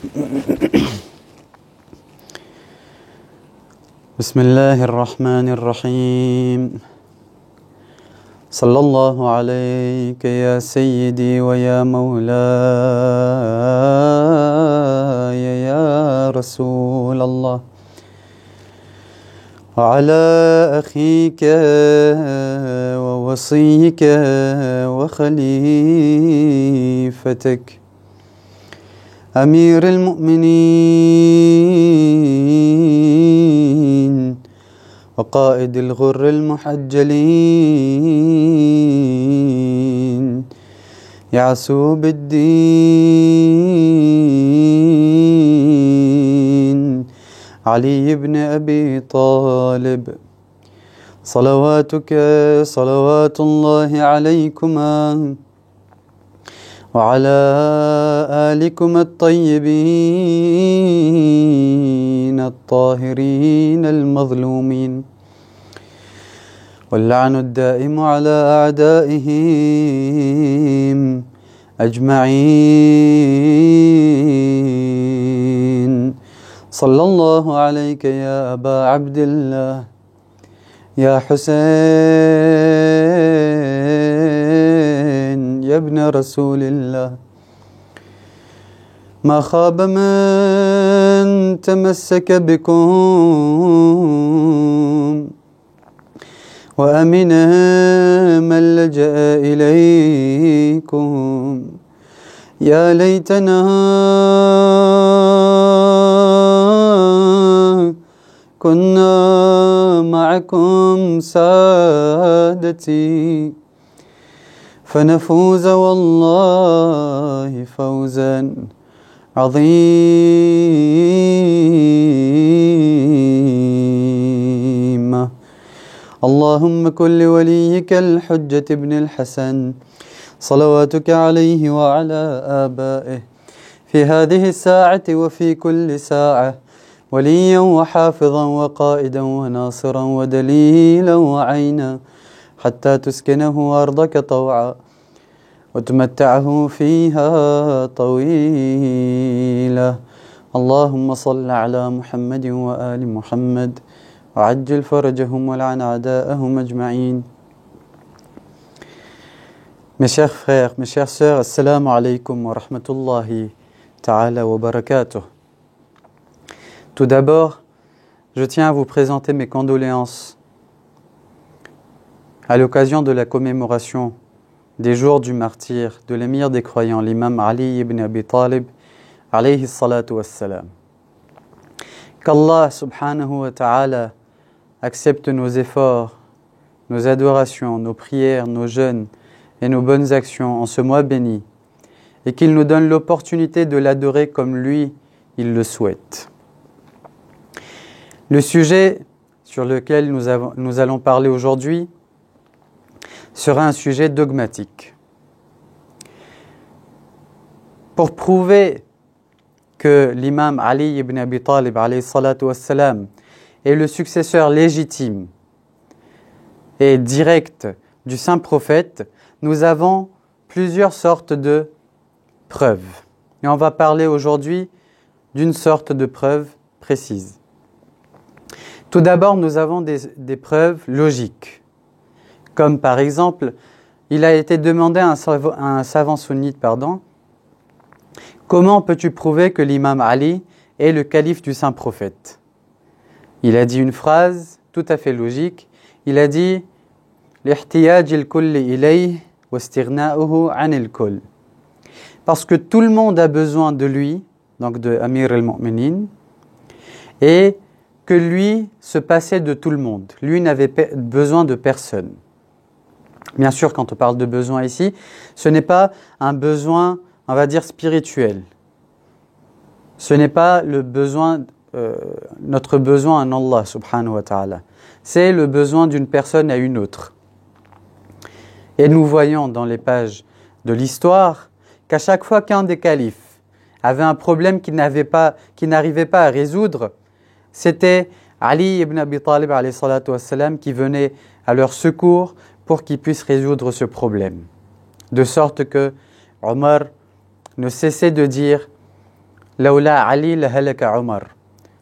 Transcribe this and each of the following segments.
بسم الله الرحمن الرحيم. صلى الله عليك يا سيدي ويا مولاي يا رسول الله، وعلى أخيك ووصيك وخليفتك أمير المؤمنين وقائد الغر المحجلين يعسوب الدين علي بن أبي طالب، صلواتك صلوات الله عليكما وعلى آلكما الطيبين الطاهرين المظلومين، واللعن الدائم على أعدائهم أجمعين. صلى الله عليك يا أبا عبد الله، يا حسين يا ابن رسول الله. ما خاب من تمسك بكم وأمن من لجأ إليكم. يا ليتنا كنا معكم سادتي فنفوز والله فوزا عظيما. اللهم كن لوليك الحجة ابن الحسن صلواتك عليه وعلى آبائه في هذه الساعة وفي كل ساعة وليا وحافظا وقائدا وناصرا ودليلا وعينا، حتى تسكنه أرضك طوعا وتمتعه فيها طويلا. اللهم صل على محمد وآل محمد وعجل فرجهم ولعن أعداءهم أجمعين. Mes chers frères, mes chères sœurs, assalamu alaikum wa rahmatullahi ta'ala wa barakatuh. Tout d'abord, je tiens à vous présenter mes condoléances à l'occasion de la commémoration des jours du martyre de l'émir des croyants, l'imam Ali ibn Abi Talib, alayhi salatu wassalam. Qu'Allah subhanahu wa ta'ala accepte nos efforts, nos adorations, nos prières, nos jeûnes et nos bonnes actions en ce mois béni, et qu'il nous donne l'opportunité de l'adorer comme lui, il le souhaite. Le sujet sur lequel nous allons parler aujourd'hui sera un sujet dogmatique. Pour prouver que l'imam Ali ibn Abi Talib alayhi salatu wassalam est le successeur légitime et direct du saint prophète, nous avons plusieurs sortes de preuves. Et on va parler aujourd'hui d'une sorte de preuve précise. Tout d'abord, nous avons des preuves logiques. Comme par exemple, il a été demandé à un savant sunnite, comment peux-tu prouver que l'imam Ali est le calife du saint prophète? Il a dit une phrase tout à fait logique. Il a dit لِاحْتِيَاجِ الْكُلِّ إِلَيْهِ وَاسْتِغْنَاؤُهُ عَنِ الْكُلِّ. Parce que tout le monde a besoin de lui, donc de Amir al-Mu'minin, et que lui se passait de tout le monde. Lui n'avait besoin de personne. Bien sûr, quand on parle de besoin ici, ce n'est pas un besoin, on va dire, spirituel. Ce n'est pas le besoin, notre besoin en Allah subhanahu wa ta'ala. C'est le besoin d'une personne à une autre. Et nous voyons dans les pages de l'histoire qu'à chaque fois qu'un des califes avait un problème qu'il n'arrivait pas à résoudre, c'était Ali ibn Abi Talib alayhi salatu wassalam qui venait à leur secours pour qu'ils puissent résoudre ce problème. De sorte que Omar ne cessait de dire Lawla Ali lahalaka Omar.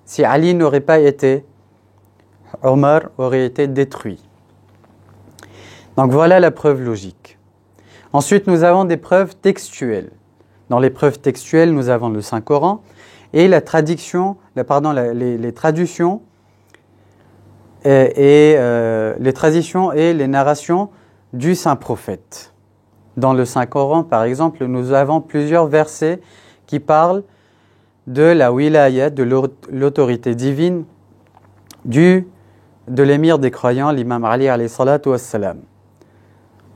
Si Ali n'aurait pas été, Omar aurait été détruit. Donc voilà la preuve logique. Ensuite, nous avons des preuves textuelles. Dans les preuves textuelles, nous avons le Saint-Coran et les traductions les traditions les traditions et les narrations du Saint-Prophète. Dans le Saint-Coran, par exemple, nous avons plusieurs versets qui parlent de la wilaya, de l'autorité divine de l'émir des croyants, l'imam Ali alayhi salatu wassalam.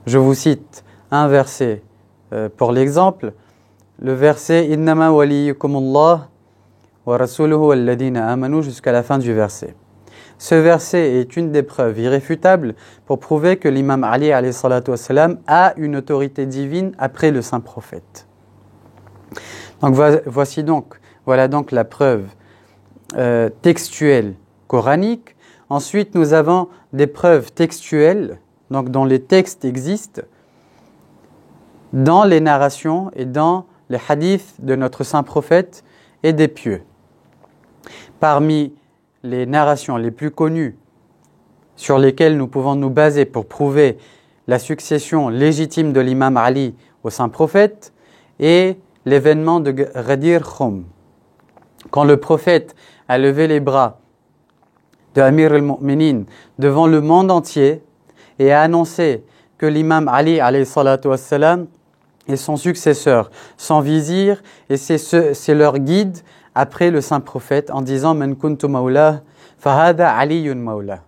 Je vous cite un verset pour l'exemple, le verset « Innama waliyukumullah wa rasuluhu walladina amanu » jusqu'à la fin du verset. Ce verset est une des preuves irréfutables pour prouver que l'imam Ali alayhi salatu wassalam a une autorité divine après le saint prophète. Donc voilà donc la preuve textuelle coranique. Ensuite, nous avons des preuves textuelles, donc dont les textes existent, dans les narrations et dans les hadiths de notre saint prophète et des pieux. Parmi les narrations les plus connues sur lesquelles nous pouvons nous baser pour prouver la succession légitime de l'imam Ali au saint prophète est l'événement de Ghadir Khoum. Quand le prophète a levé les bras de Amir al-Mu'minin devant le monde entier et a annoncé que l'imam Ali alayhi salatu wassalam est son successeur, son vizir, et c'est leur guide après le saint prophète en disant « Man kuntu mawla, fahada aliyun mawla ».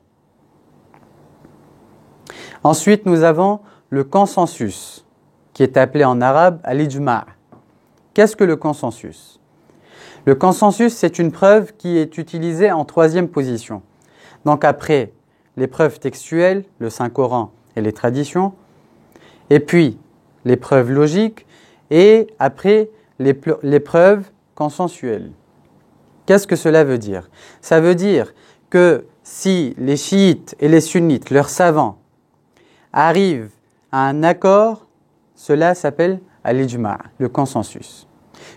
Ensuite, nous avons le consensus, qui est appelé en arabe « al-ijma'». Qu'est-ce que le consensus ? Le consensus, c'est une preuve qui est utilisée en troisième position. Donc après les preuves textuelles, le Saint-Coran et les traditions, et puis les preuves logiques, et après les preuves consensuelles. Qu'est-ce que cela veut dire ? Ça veut dire que si les chiites et les sunnites, leurs savants, arrivent à un accord, cela s'appelle al-ijma', le consensus.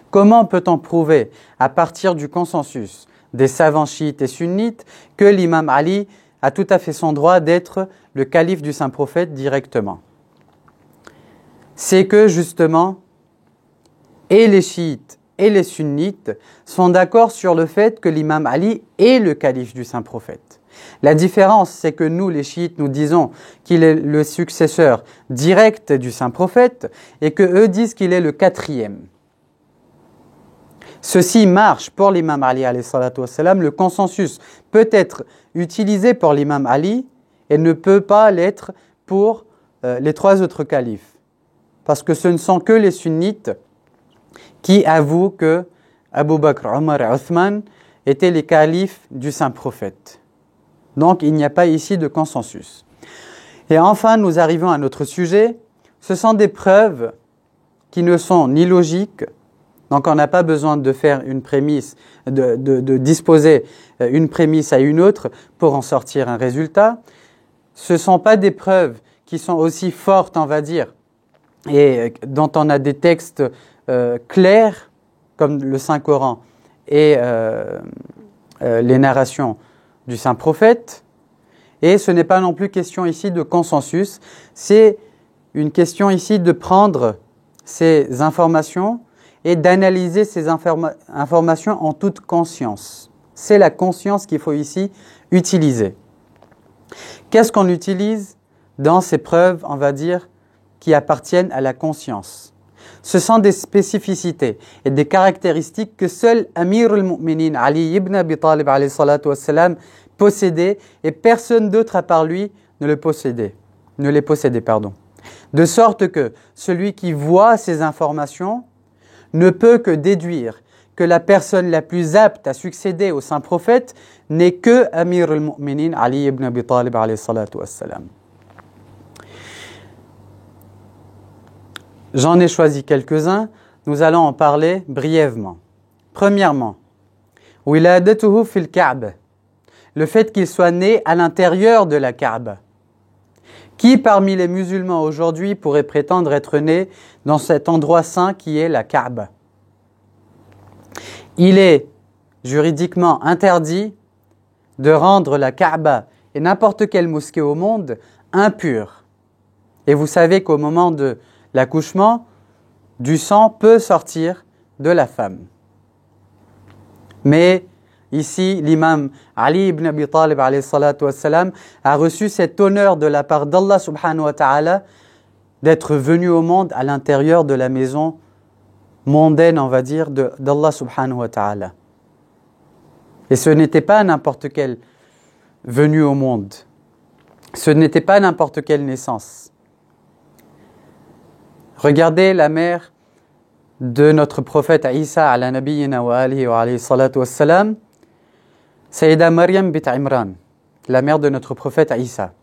Comment peut-on prouver, à partir du consensus des savants chiites et sunnites, que l'imam Ali a tout à fait son droit d'être le calife du saint prophète directement ? C'est que justement, et les chiites et les sunnites sont d'accord sur le fait que l'imam Ali est le calife du saint prophète. La différence, c'est que nous, les chiites, nous disons qu'il est le successeur direct du saint prophète et que eux disent qu'il est le quatrième. Ceci marche pour l'imam Ali alayhi salatu wassalam. Le consensus peut être utilisé pour l'imam Ali et ne peut pas l'être pour les trois autres califes. Parce que ce ne sont que les sunnites qui avouent que Abu Bakr, Omar et Othman étaient les califes du saint prophète. Donc il n'y a pas ici de consensus. Et enfin, nous arrivons à notre sujet. Ce sont des preuves qui ne sont ni logiques, donc on n'a pas besoin de faire une prémisse, de disposer une prémisse à une autre pour en sortir un résultat. Ce ne sont pas des preuves qui sont aussi fortes, on va dire, et dont on a des textes clairs, comme le Saint-Coran et les narrations du Saint-Prophète. Et ce n'est pas non plus question ici de consensus, c'est une question ici de prendre ces informations et d'analyser ces informations en toute conscience. C'est la conscience qu'il faut ici utiliser. Qu'est-ce qu'on utilise dans ces preuves, on va dire, qui appartiennent à la conscience? Ce sont des spécificités et des caractéristiques que seul Amir al-Mu'minin Ali ibn Abi Talib alayhi salatu wassalam possédait et personne d'autre à part lui ne les possédait. De sorte que celui qui voit ces informations ne peut que déduire que la personne la plus apte à succéder au saint prophète n'est que Amir al-Mu'minin Ali ibn Abi Talib alayhi salatu wassalam. J'en ai choisi quelques-uns, nous allons en parler brièvement. Premièrement, wiladatuhu fil Ka'ba, le fait qu'il soit né à l'intérieur de la Kaaba. Qui parmi les musulmans aujourd'hui pourrait prétendre être né dans cet endroit saint qui est la Kaaba? il est juridiquement interdit de rendre la Kaaba et n'importe quelle mosquée au monde impure. Et vous savez qu'au moment de l'accouchement, du sang peut sortir de la femme. Mais ici, l'imam Ali ibn Abi Talib alayhi salatu wassalam, a reçu cet honneur de la part d'Allah subhanahu wa ta'ala d'être venu au monde à l'intérieur de la maison mondaine, on va dire, d'Allah subhanahu wa ta'ala. Et ce n'était pas n'importe quelle venue au monde. Ce n'était pas n'importe quelle naissance. Regardez la mère de notre prophète Isa ala nabiyyina wa alihi wa alayhi salatu wassalam, Sayyida Maryam bint Imran, la mère de notre prophète Isa.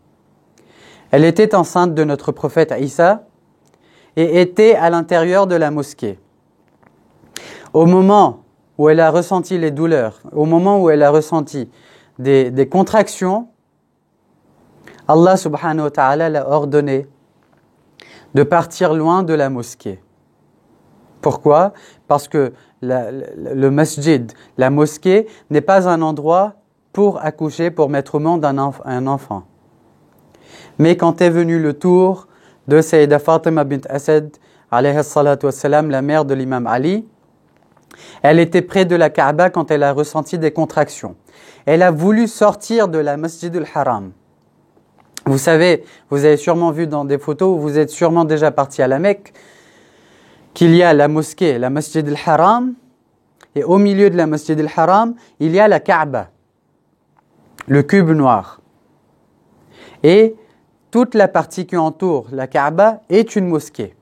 Elle était enceinte de notre prophète Isa et était à l'intérieur de la mosquée. Au moment où elle a ressenti les douleurs, au moment où elle a ressenti des contractions, Allah subhanahu wa ta'ala l'a ordonné de partir loin de la mosquée. Pourquoi? Parce que le masjid, la mosquée, n'est pas un endroit pour accoucher, pour mettre au monde un enfant. Mais quand est venu le tour de Sayyida Fatima bint Asad, alayhi salatu wassalam, la mère de l'imam Ali, elle était près de la Kaaba quand elle a ressenti des contractions. Elle a voulu sortir de la Masjid al-Haram. Vous savez, vous avez sûrement vu dans des photos, vous êtes sûrement déjà parti à la Mecque, qu'il y a la mosquée, la Masjid al-Haram, et au milieu de la Masjid al-Haram, il y a la Kaaba, le cube noir. Et toute la partie qui entoure la Kaaba est une mosquée.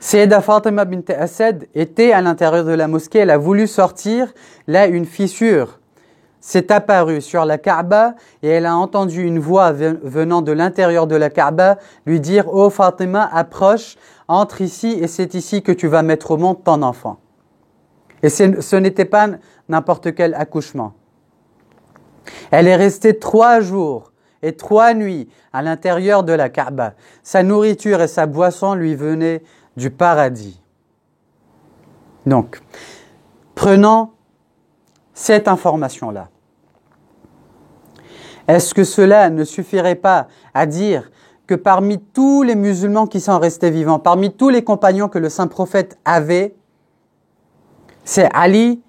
Sayyida Fatima bint Asad était à l'intérieur de la mosquée, elle a voulu sortir, là une fissure s'est apparue sur la Kaaba et elle a entendu une voix venant de l'intérieur de la Kaaba lui dire « Oh Fatima, approche, entre ici et c'est ici que tu vas mettre au monde ton enfant. » Et ce n'était pas n'importe quel accouchement. Elle est restée 3 jours et 3 nuits à l'intérieur de la Kaaba. Sa nourriture et sa boisson lui venaient du paradis. Donc, prenons cette information-là. Est-ce que cela ne suffirait pas à dire que parmi tous les musulmans qui sont restés vivants, parmi tous les compagnons que le saint prophète avait, c'est Ali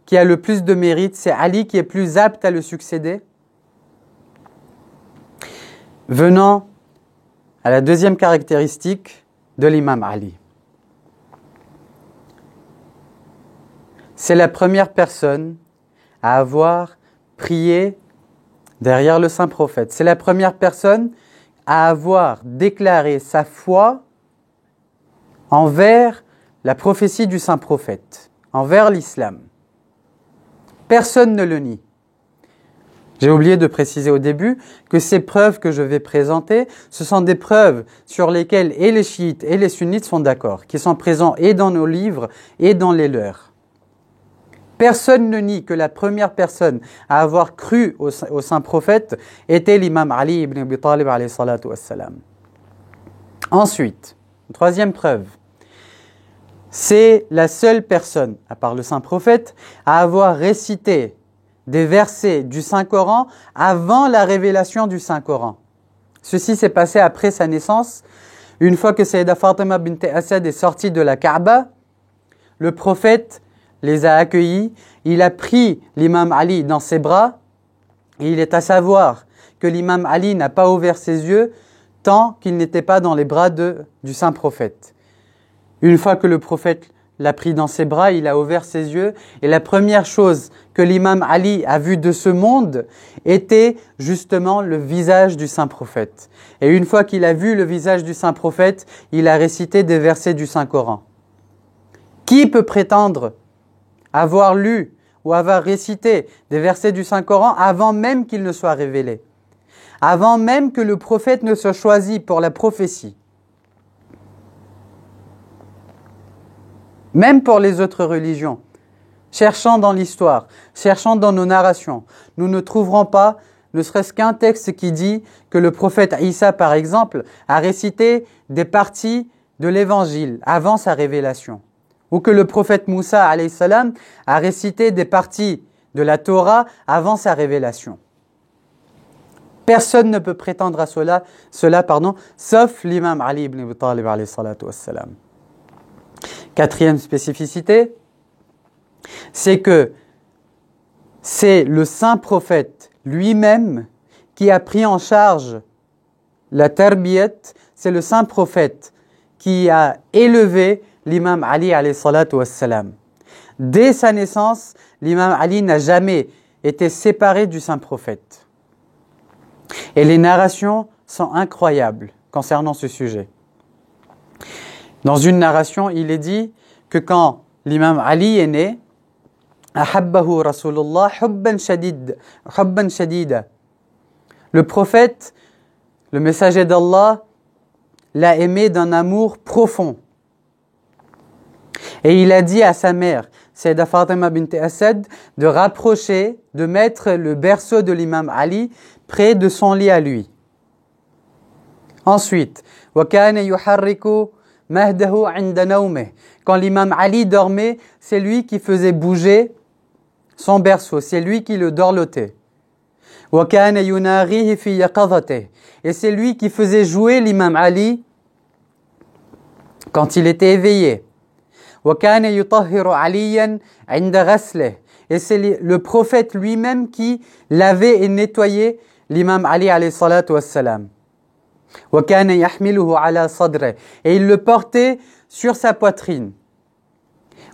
qui a le plus de mérite, c'est Ali qui est plus apte à le succéder? Venons à la deuxième caractéristique de l'imam Ali. C'est la première personne à avoir prié derrière le saint prophète. C'est la première personne à avoir déclaré sa foi envers la prophétie du saint prophète, envers l'islam. Personne ne le nie. J'ai oublié de préciser au début que ces preuves que je vais présenter, ce sont des preuves sur lesquelles et les chiites et les sunnites sont d'accord, qui sont présents et dans nos livres et dans les leurs. Personne ne nie que la première personne à avoir cru au saint prophète était l'imam Ali ibn Abi Talib alayhi salatu wassalam. Ensuite, troisième preuve, c'est la seule personne, à part le saint prophète, à avoir récité des versets du Saint-Coran avant la révélation du Saint-Coran. Ceci s'est passé après sa naissance. Une fois que Sayyida Fatima bint Asad est sortie de la Kaaba, le prophète les a accueillis, il a pris l'imam Ali dans ses bras, et il est à savoir que l'imam Ali n'a pas ouvert ses yeux tant qu'il n'était pas dans les bras du saint prophète. Une fois que le prophète l'a pris dans ses bras, il a ouvert ses yeux, et la première chose que l'imam Ali a vu de ce monde était justement le visage du saint prophète. Et une fois qu'il a vu le visage du saint prophète, il a récité des versets du Saint-Coran. Qui peut prétendre avoir lu ou avoir récité des versets du Saint-Coran avant même qu'il ne soit révélé, avant même que le prophète ne soit choisi pour la prophétie? Même pour les autres religions, cherchant dans l'histoire, cherchant dans nos narrations, nous ne trouverons pas ne serait-ce qu'un texte qui dit que le prophète Isa, par exemple, a récité des parties de l'évangile avant sa révélation. ou que le prophète Moussa alayhi salam a récité des parties de la Torah avant sa révélation. Personne ne peut prétendre à cela, sauf l'imam Ali ibn Abi Talib alayhi salatu wassalam. Quatrième spécificité, c'est que c'est le saint prophète lui-même qui a pris en charge la tarbiyat, c'est le saint prophète qui a élevé l'imam Ali alayhi salatu wassalam. Dès sa naissance, l'imam Ali n'a jamais été séparé du saint prophète. Et les narrations sont incroyables concernant ce sujet. Dans une narration, il est dit que quand l'imam Ali est né, ahabbahu Rasulullah hubban shadida. Le prophète, le messager d'Allah, l'a aimé d'un amour profond. Et il a dit à sa mère, Sayyidah Fatima bint Asad, de rapprocher, de mettre le berceau de l'imam Ali près de son lit à lui. Ensuite, وَكَانَ يُحَرِّكُ مَهْدَهُ عِنْدَ نَوْمِهِ. Quand l'imam Ali dormait, c'est lui qui faisait bouger son berceau, c'est lui qui le dorlotait. وَكَانَ يُنَاغِيهِ فِي يَقَظَتِهِ. Et c'est lui qui faisait jouer l'imam Ali quand il était éveillé. وَكَانَ يُطَهِّرُ عَلِيًّا عِنْدَ غَسْلِهِ. Et c'est le prophète lui-même qui lavait et nettoyait l'imam Ali alayhi salatu wassalam. وَكَانَ يَحْمِلُهُ عَلَى صَدْرِهِ. Et il le portait sur sa poitrine.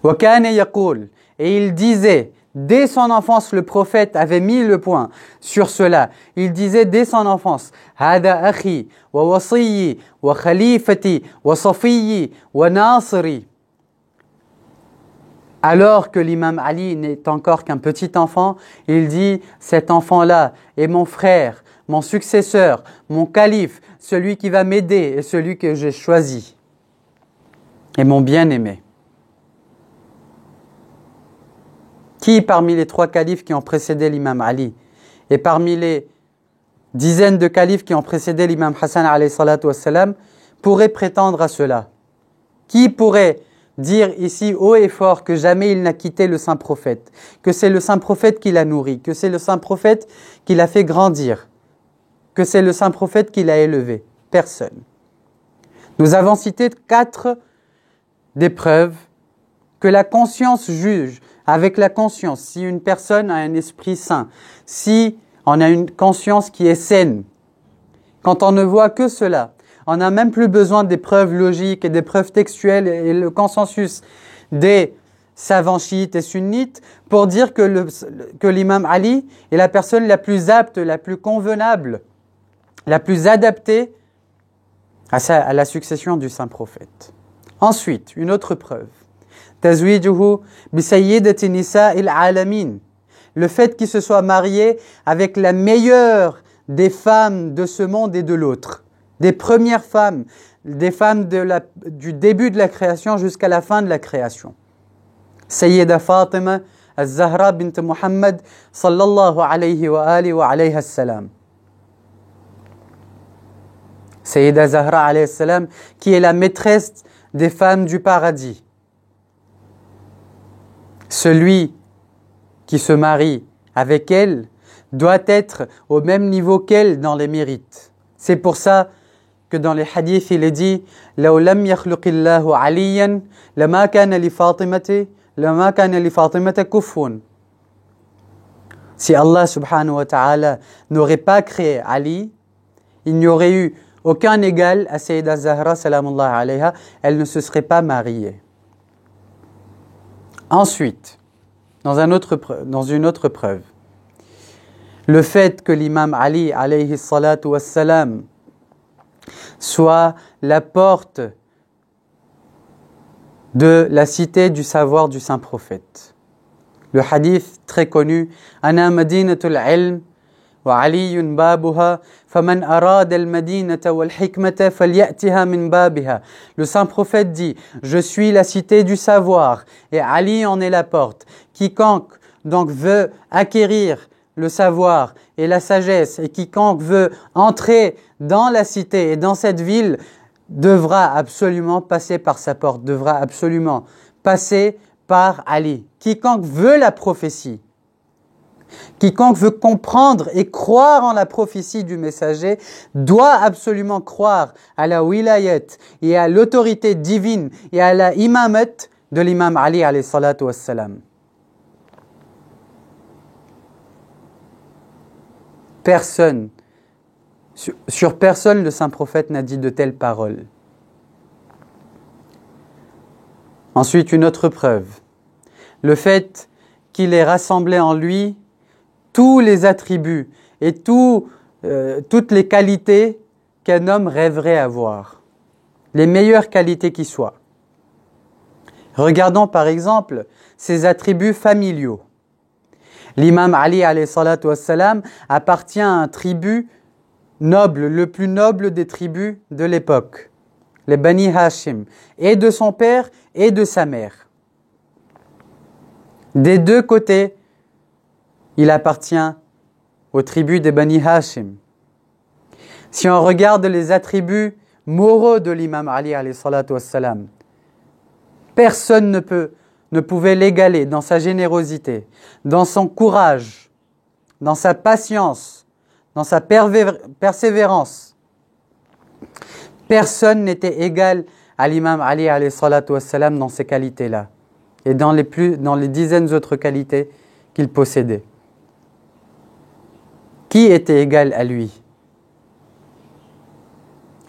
وَكَانَ يَقُولُ. Et il disait, dès son enfance, le prophète avait mis le point sur cela. Il disait dès son enfance, هَذَا أَخِي وَوَصِيِّي وَخَلِيفَتِي وَصَفِيِّي وَنَاصِرِي. Alors que l'imam Ali n'est encore qu'un petit enfant, il dit, cet enfant-là est mon frère, mon successeur, mon calife, celui qui va m'aider et celui que j'ai choisi, et mon bien-aimé. Qui parmi les 3 califes qui ont précédé l'imam Ali et parmi les dizaines de califes qui ont précédé l'imam Hassan alayhi salatu wassalam pourrait prétendre à cela? Qui pourrait dire ici haut et fort que jamais il n'a quitté le saint prophète, que c'est le saint prophète qui l'a nourri, que c'est le saint prophète qui l'a fait grandir, que c'est le saint prophète qui l'a élevé? Personne. Nous avons cité 4 des preuves que la conscience juge. Avec la conscience, si une personne a un esprit saint, si on a une conscience qui est saine, quand on ne voit que cela, on n'a même plus besoin des preuves logiques et des preuves textuelles et le consensus des savants chiites et sunnites pour dire que l'imam Ali est la personne la plus apte, la plus convenable, la plus adaptée à la succession du saint prophète. Ensuite, une autre preuve. تزويجه بسيدة نساء العالمين. Le fait qu'il se soit marié avec la meilleure des femmes de ce monde et de l'autre. Des premières femmes, des femmes du début de la création jusqu'à la fin de la création. Sayyida Fatima al-Zahra bint Muhammad sallallahu alayhi wa alihi wa alayha salam. Sayyida Zahra alayhi salam qui est la maîtresse des femmes du paradis. Celui qui se marie avec elle doit être au même niveau qu'elle dans les mérites. C'est pour ça que dans les hadiths, il est dit لو لم يخلق الله عليا لما كان لفاطمة كفء. Si Allah subhanahu wa ta'ala n'aurait pas créé Ali, il n'y aurait eu aucun égal à Sayyida Zahra salamullah alayha, elle ne se serait pas mariée. Ensuite, dans une autre preuve, le fait que l'imam Ali alayhi salatu wassalam soit la porte de la cité du savoir du saint prophète. Le hadith très connu, Ana madinatul ilm wa aliyun babuha faman arada al madinata wal hikmata falyatiha min babiha. Le saint prophète dit, je suis la cité du savoir et Ali en est la porte. Quiconque donc veut acquérir le savoir et la sagesse et quiconque veut entrer dans la cité et dans cette ville devra absolument passer par sa porte, devra absolument passer par Ali. Quiconque veut la prophétie, quiconque veut comprendre et croire en la prophétie du messager doit absolument croire à la wilayat et à l'autorité divine et à la imamat de l'imam Ali alayhi salatu wassalam. Personne, sur personne le saint prophète n'a dit de telles paroles. Ensuite, une autre preuve, le fait qu'il ait rassemblé en lui tous les attributs et toutes les qualités qu'un homme rêverait avoir, les meilleures qualités qui soient. Regardons par exemple ses attributs familiaux. L'imam Ali alayhi salatu wassalam appartient à un tribu noble, le plus noble des tribus de l'époque, les Bani Hashim, et de son père et de sa mère. Des deux côtés, il appartient aux tribus des Bani Hashim. Si on regarde les attributs moraux de l'imam Ali alayhi salatu wassalam, personne ne pouvait l'égaler dans sa générosité, dans son courage, dans sa patience, dans sa persévérance. Personne n'était égal à l'imam Ali alayhi salatu wassalam dans ces qualités-là et dans les dizaines d'autres qualités qu'il possédait. Qui était égal à lui?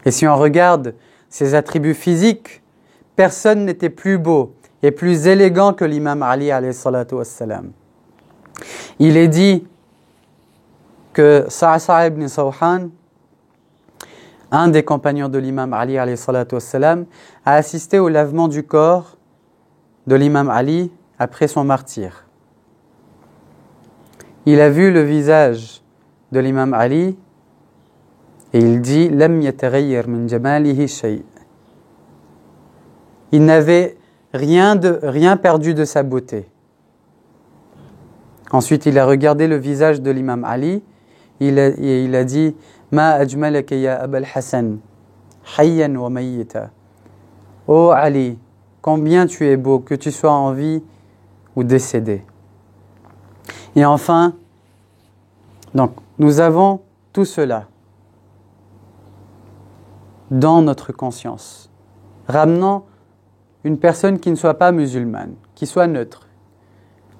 Et si on regarde ses attributs physiques, personne n'était plus beau et plus élégant que l'imam Ali alayhi salatu wassalam. Il est dit que Sa'sa ibn Sawhan, un des compagnons de l'imam Ali alayhi salatu wassalam, a assisté au lavement du corps de l'imam Ali après son martyre. Il a vu le visage de l'imam Ali et il dit « Lam yataghayyar min jamalihi shay'». Il n'avait rien perdu de sa beauté. Ensuite, il a regardé le visage de l'imam Ali et il a dit « Ma ajmalaka ya Abal Hassan, hayyan wa mayyita ». Ô Ali, combien tu es beau, que tu sois en vie ou décédé. Et enfin, donc, nous avons tout cela dans notre conscience. Ramenons une personne qui ne soit pas musulmane, qui soit neutre,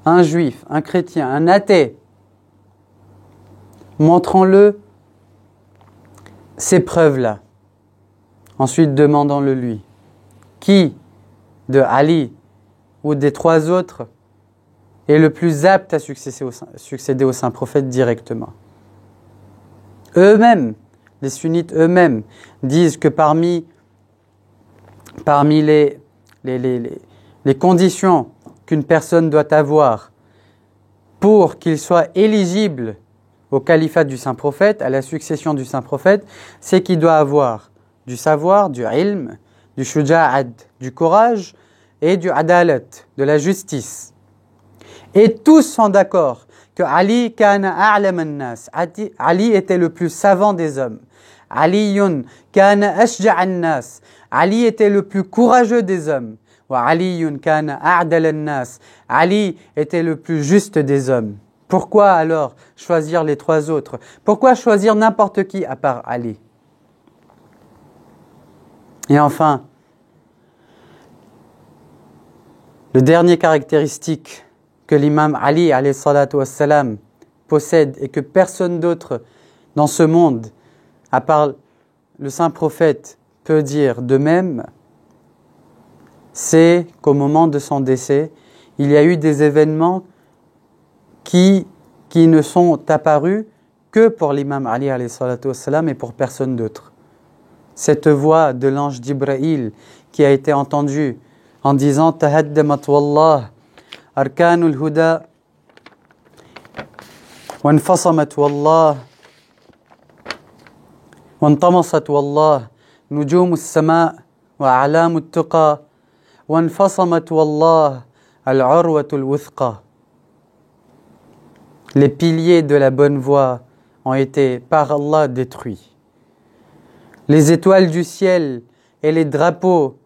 un juif, un chrétien, un athée. Montrons-le ces preuves-là. Ensuite, demandons-le lui. Qui de Ali ou des trois autres est le plus apte à succéder au saint prophète directement? Eux-mêmes, les sunnites eux-mêmes, disent que parmi les conditions qu'une personne doit avoir pour qu'il soit éligible au califat du saint prophète, à la succession du saint prophète, c'est qu'il doit avoir du savoir, du ilm, du shuja'ad, du courage et du adalat, de la justice. Et tous sont d'accord que Ali kana a'lam an-nas, Ali était le plus savant des hommes. Aliyun kana ashja' an-nas, Ali était le plus courageux des hommes. Wa Aliyun kana a'dal an-nas, Ali était le plus juste des hommes. Pourquoi alors choisir les trois autres? Pourquoi choisir n'importe qui à part Ali? Et enfin, le dernier caractéristique que l'imam Ali alayhi salatu wassalam possède et que personne d'autre dans ce monde, à part le saint prophète, peut dire de même, c'est qu'au moment de son décès, il y a eu des événements qui ne sont apparus que pour l'imam Ali alayhi salatu wassalam et pour personne d'autre. Cette voix de l'ange d'Ibrahim qui a été entendue en disant « Tahaddamat wallah, arkanul huda, wanfasamat wallah, wantamasat wallah, nujumus sama' wa a'lamut tuqa, wanfasamat wallah, al-urwatul wuthqa ». Les piliers de la bonne voie ont été par Allah détruits. Les étoiles du ciel et les drapeaux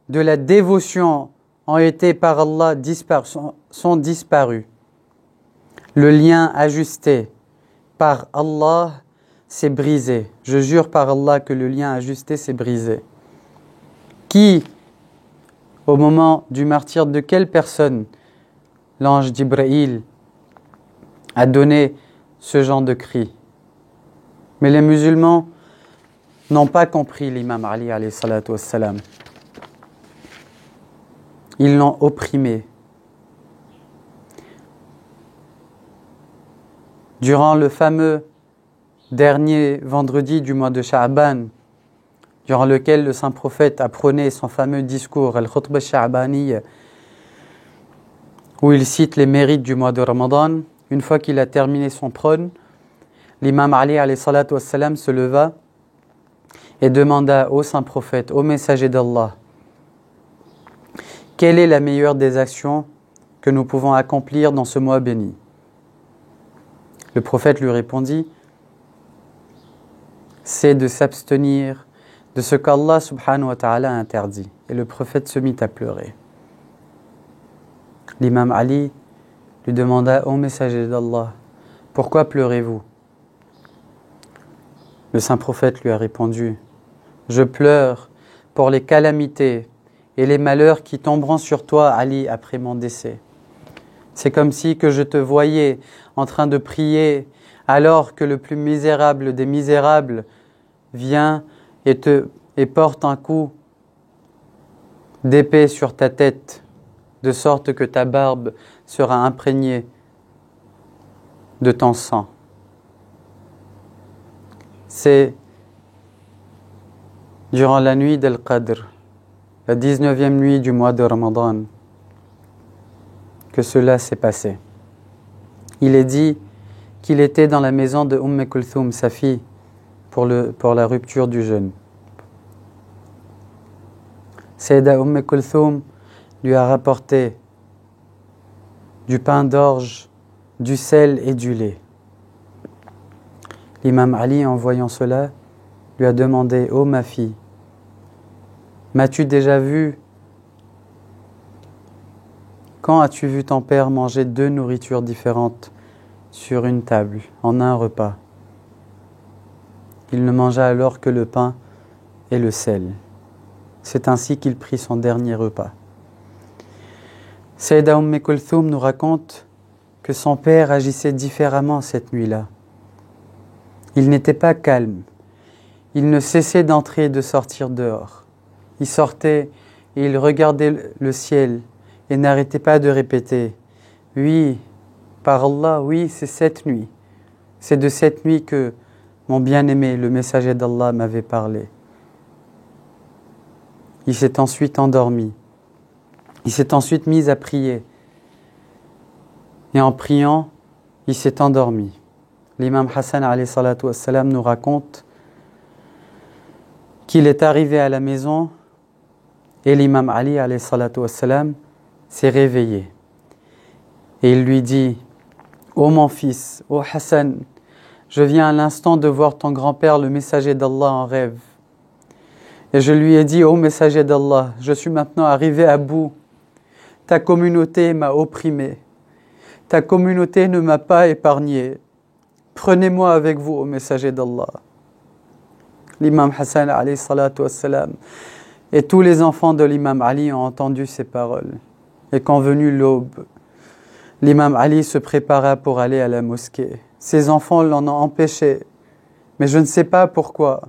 de la dévotion ont été par Allah sont disparus. Le lien ajusté par Allah s'est brisé. Je jure par Allah que le lien ajusté s'est brisé. Qui, au moment du martyre de quelle personne l'ange Jibril a donné ce genre de cri? Mais les musulmans n'ont pas compris l'imam Ali alayhi salatu wassalam. Ils l'ont opprimé. Durant le fameux dernier vendredi du mois de Sha'ban, durant lequel le saint prophète a prôné son fameux discours, Al-Khutbah Sha'baniya, où il cite les mérites du mois de Ramadan, une fois qu'il a terminé son prône, l'imam Ali alayhi salatu wassalam se leva et demanda au saint prophète, au messager d'Allah, quelle est la meilleure des actions que nous pouvons accomplir dans ce mois béni? Le prophète lui répondit, c'est de s'abstenir de ce qu'Allah subhanahu wa ta'ala a interdit. Et le prophète se mit à pleurer. L'imam Ali lui demanda au messager d'Allah, pourquoi pleurez-vous? Le saint prophète lui a répondu, je pleure pour les calamités et les malheurs qui tomberont sur toi, Ali, après mon décès. C'est comme si que je te voyais en train de prier alors que le plus misérable des misérables vient et porte un coup d'épée sur ta tête, de sorte que ta barbe sera imprégnée de ton sang. C'est durant la nuit d'Al-Qadr, la 19e nuit du mois de Ramadan, que cela s'est passé. Il est dit qu'il était dans la maison de Kulthum, sa fille, pour la rupture du jeûne. Sayyidah Kulthum lui a rapporté du pain d'orge, du sel et du lait. L'imam Ali, en voyant cela, lui a demandé « Oh ma fille, m'as-tu déjà vu? Quand as-tu vu ton père manger 2 nourritures différentes sur une table, en un repas? Il ne mangea alors que le pain et le sel. C'est ainsi qu'il prit son dernier repas. » Sayyidah Kulthum nous raconte que son père agissait différemment cette nuit-là. Il n'était pas calme. Il ne cessait d'entrer et de sortir dehors. Il sortait et il regardait le ciel et n'arrêtait pas de répéter « Oui, par Allah, oui, c'est cette nuit. C'est de cette nuit que mon bien-aimé, le messager d'Allah, m'avait parlé. » Il s'est ensuite endormi. Il s'est ensuite mis à prier. Et en priant, il s'est endormi. L'imam Hassan alayhi salatu wassalam nous raconte qu'il est arrivé à la maison et l'imam Ali alayhi salatu wassalam s'est réveillé. Et il lui dit « Ô mon fils, ô Hassan, je viens à l'instant de voir ton grand-père, le messager d'Allah, en rêve. Et je lui ai dit, ô messager d'Allah, je suis maintenant arrivé à bout. Ta communauté m'a opprimé. Ta communauté ne m'a pas épargné. Prenez-moi avec vous, ô messager d'Allah. » L'imam Hassan alayhi salatu wassalam et tous les enfants de l'imam Ali ont entendu ces paroles. Et quand venue l'aube, l'imam Ali se prépara pour aller à la mosquée. Ses enfants l'en ont empêché, mais je ne sais pas pourquoi.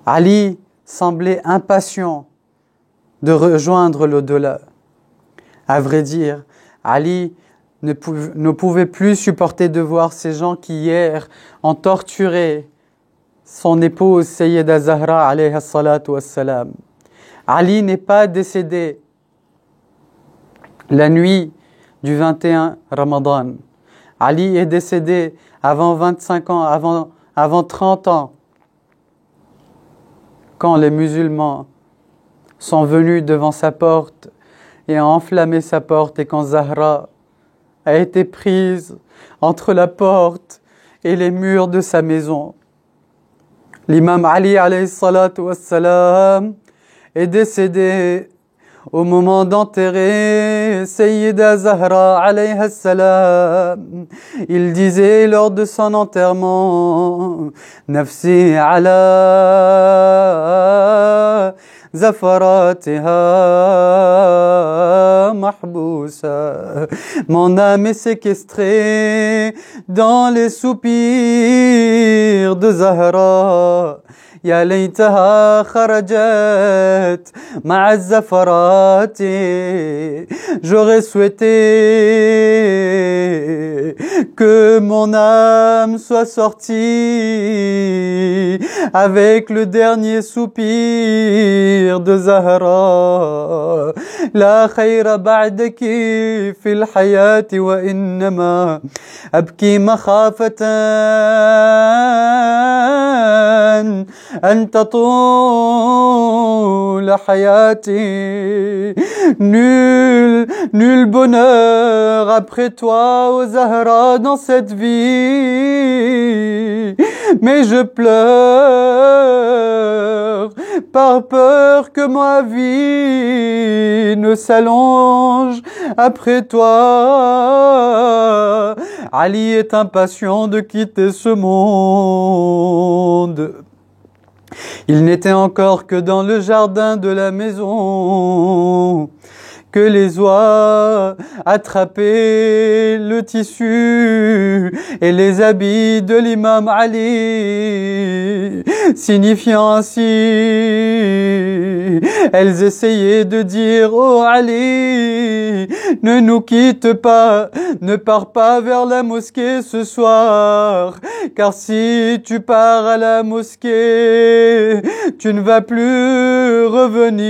Ali semblait impatient de rejoindre l'au-delà. À vrai dire, Ali ne pouvait plus supporter de voir ces gens qui hier ont torturé son épouse Sayyida Zahra alayha salatu wassalam. Ali n'est pas décédé la nuit du 21 Ramadan. Ali est décédé avant 25 ans, avant 30 ans, quand les musulmans sont venus devant sa porte et ont enflammé sa porte, et quand Zahra a été prise entre la porte et les murs de sa maison. L'imam Ali alayhi salatu wassalam est décédé Au moment d'enterrer Sayyida Zahra alayha salam, il disait lors de son enterrement: Nafsi ala zafaratiha mahbousa. Mon âme est séquestrée dans les soupirs de Zahra. Ya laytaha kharajat ma'a zafarati. J'aurais souhaité que mon âme soit sortie avec le dernier soupir de Zahra. La khayra ba'daki fil hayati wa innama abki makhafatan an tatul hayati. Nul bonheur après toi, ô Zahra, dans cette vie. Mais je pleure par peur que ma vie ne s'allonge après toi. Ali est impatient de quitter ce monde. Il n'était encore que dans le jardin de la maison que les oies attrapaient le tissu et les habits de l'imam Ali, signifiant ainsi, elles essayaient de dire: oh Ali, ne nous quitte pas, ne pars pas vers la mosquée ce soir, car si tu pars à la mosquée, tu ne vas plus revenir.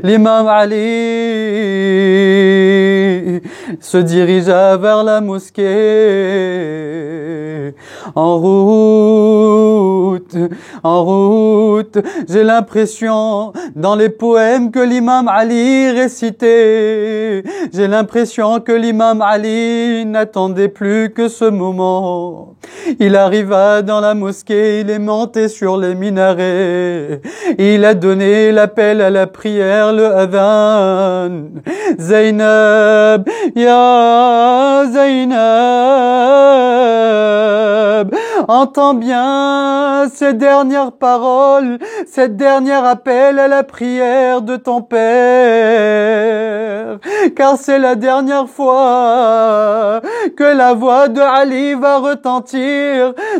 L'imam Ali se dirigea vers la mosquée. En route, j'ai l'impression, dans les poèmes que l'imam Ali récitait, j'ai l'impression que l'imam Ali n'attendait plus que ce moment. Il arriva dans la mosquée, il est monté sur les minarets, il a donné l'appel à la prière, le adhan. Zainab, ya Zainab, entends bien ces dernières paroles, cette dernière appel à la prière de ton père, car c'est la dernière fois que la voix de Ali va retentir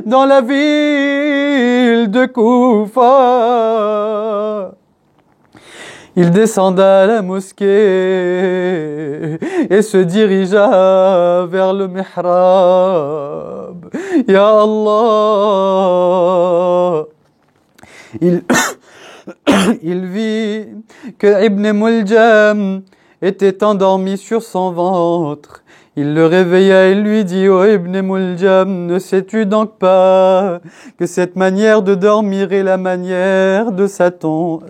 dans la ville de Koufa. Il descenda à la mosquée et se dirigea vers le mihrab. Ya Allah, il vit que Ibn Muljam était endormi sur son ventre. Il le réveilla et lui dit: oh Ibn Muljam, ne sais-tu donc pas que cette manière de dormir est la manière de Satan?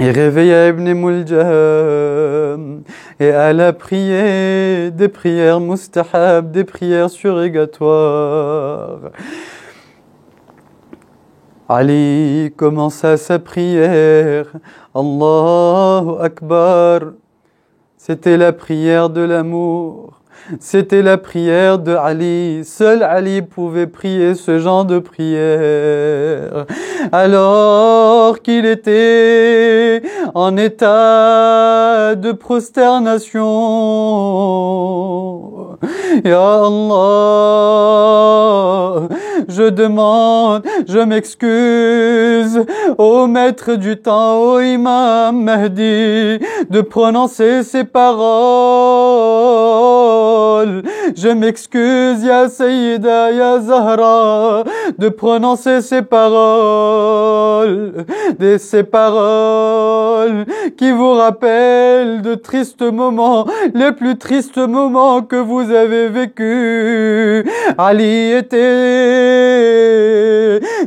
Il réveilla Ibn Muljam et alla prier des prières mustahab, des prières surrogatoires. Ali commença sa prière. Allahu Akbar. C'était la prière de l'amour. C'était la prière de Ali. Seul Ali pouvait prier ce genre de prière. Alors qu'il était en état de prosternation. Ya Allah, je demande, je m'excuse au maître du temps, au imam Mahdi, de prononcer ces paroles. Je m'excuse, ya Sayyida, ya Zahra, de prononcer ces paroles. Ces paroles qui vous rappellent de tristes moments, les plus tristes moments que vous avez vécus. Ali était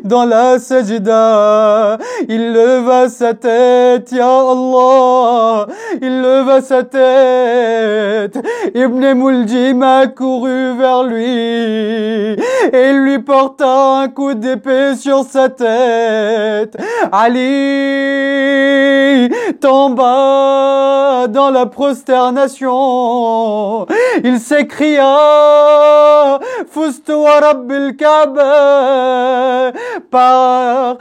dans la sajda. Il leva sa tête, ya Allah, il leva sa tête. Ibn Muljim a couru vers lui et lui porta un coup d'épée sur sa tête. Ali tomba dans la prosternation. Il s'écria Fustu wa Rabbil Kaaba, par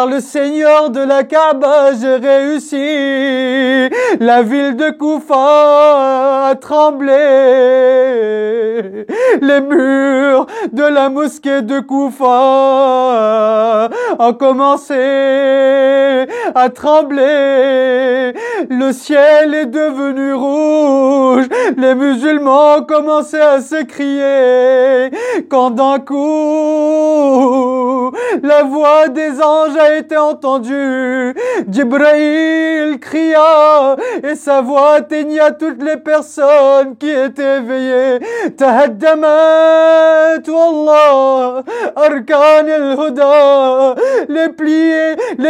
le Seigneur de la Kaaba, j'ai réussi. La ville de Koufa a tremblé. Les murs de la mosquée de Koufa ont commencé à trembler. Le ciel est devenu rouge. Les musulmans ont commencé à s'écrier quand d'un coup la voix des anges a été entendue. Jibril cria et sa voix atteignit toutes les personnes qui étaient éveillées. Tahaddamat wallah arkan al-huda, les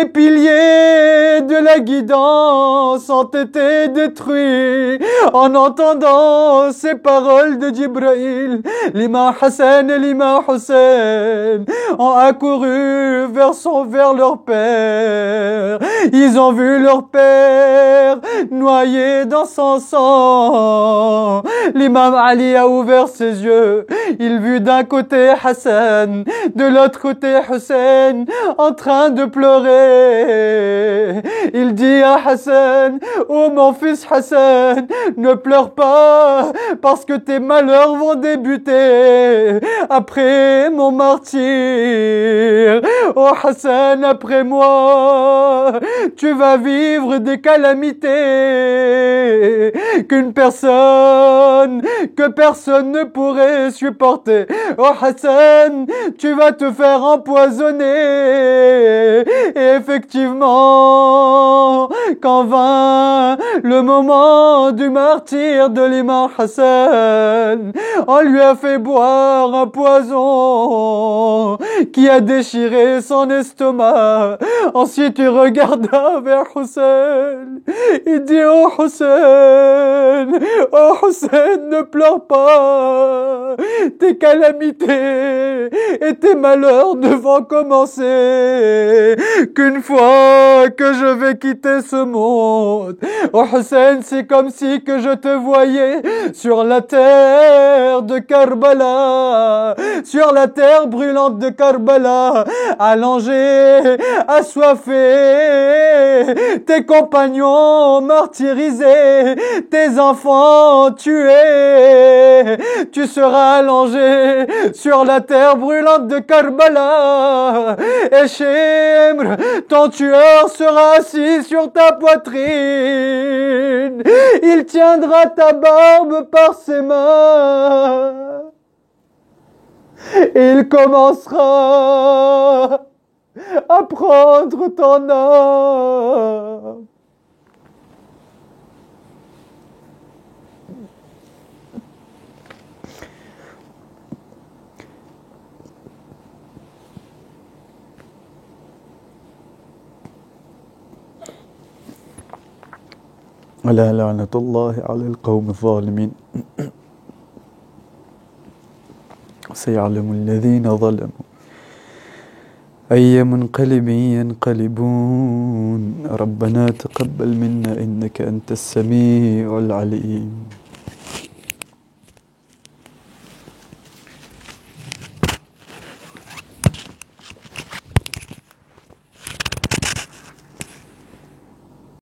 piliers de la guidance ont été détruits en entendant ces paroles de Jibril. L'imam Hassan et l'imam Hussein ont accouru vers leur père. Ils ont vu leur père noyé dans son sang. L'imam Ali a ouvert ses yeux. Il vit d'un côté Hassan, de l'autre côté Hussein, en train de pleurer. Il dit à Hassan, oh mon fils Hassan, ne pleure pas, parce que tes malheurs vont débuter après mon martyre. Oh Hassan, après moi, tu vas vivre des calamités que personne ne pourrait supporter. Oh Hassan, tu vas te faire empoisonner. Et effectivement, quand vint le moment du martyre de l'imam Hassan, on lui a fait boire un poison qui a déchiré son estomac. Ensuite, il regarda vers Hussein. Il dit, oh Hussein, ne pleure pas. Tes calamités et tes malheurs ne vont commencer qu'une fois que je vais quitter ce monde. Oh Hussein, c'est comme si que je te voyais sur la terre de Karbala, sur la terre brûlante de Karbala, allongé, assoiffé, tes compagnons martyrisés, tes enfants tués. Tu seras allongé sur la terre brûlante de Karbala, et Shemr, ton tueur, sera assis sur ta poitrine. Il tiendra ta barbe par ses mains et il commencera à prendre ton âme. ألا لعنة الله على القوم الظالمين سيعلم الذين ظلموا أي منقلب ينقلبون ربنا تقبل منا إنك أنت السميع العليم